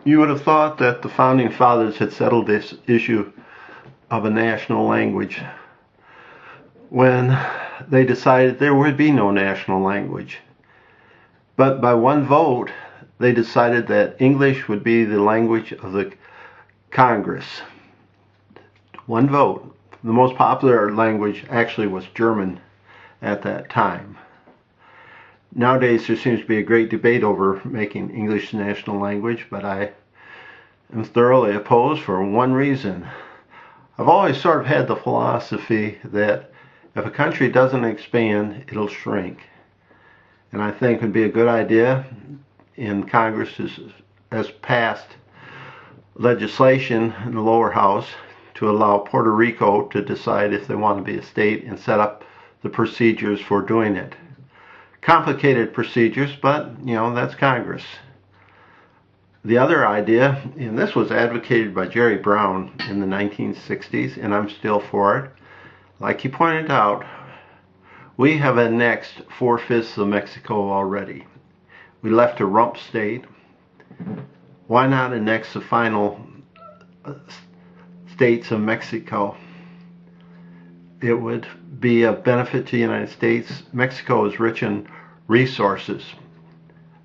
You would have thought that the founding fathers had settled this issue of a national language when they decided there would be no national language. But by one vote, they decided that English would be the language of the Congress. One vote. The most popular language actually was German at that time. Nowadays there seems to be a great debate over making English the national language, but I am thoroughly opposed for one reason. I've always sort of had the philosophy that if a country doesn't expand, it'll shrink. And I think it would be a good idea in Congress has passed legislation in the lower house to allow Puerto Rico to decide if they want to be a state and set up the procedures for doing it. Complicated procedures, but that's Congress. The other idea, and this was advocated by Jerry Brown in the 1960s, and I'm still for it. Like he pointed out, we have annexed 4/5 of Mexico already. We left a rump state. Why not annex the final states of Mexico? It would be a benefit to the United States. Mexico is rich in resources.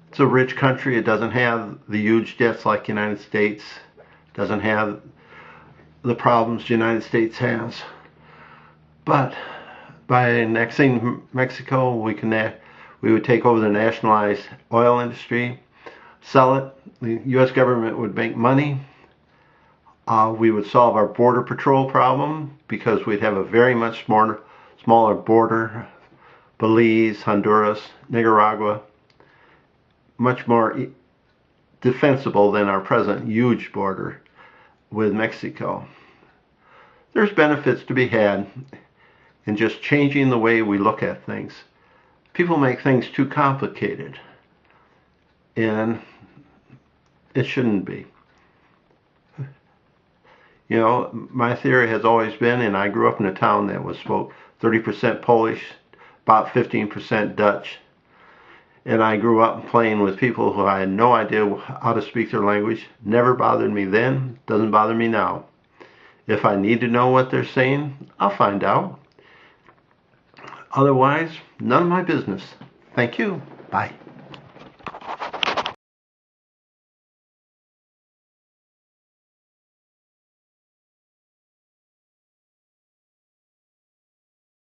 It's a rich country. It doesn't have the huge debts like the United States. It doesn't have the problems the United States has. But by annexing Mexico, we would take over the nationalized oil industry, sell it. The U.S. government would make money. We would solve our border patrol problem because we'd have a very much smaller border. Belize, Honduras, Nicaragua, much more defensible than our present huge border with Mexico. There's benefits to be had in just changing the way we look at things. People make things too complicated, and it shouldn't be. My theory has always been, and I grew up in a town that spoke 30% Polish, about 15% Dutch, and I grew up playing with people who I had no idea how to speak their language. Never bothered me then, doesn't bother me now. If I need to know what they're saying, I'll find out. Otherwise, none of my business. Thank you. Bye.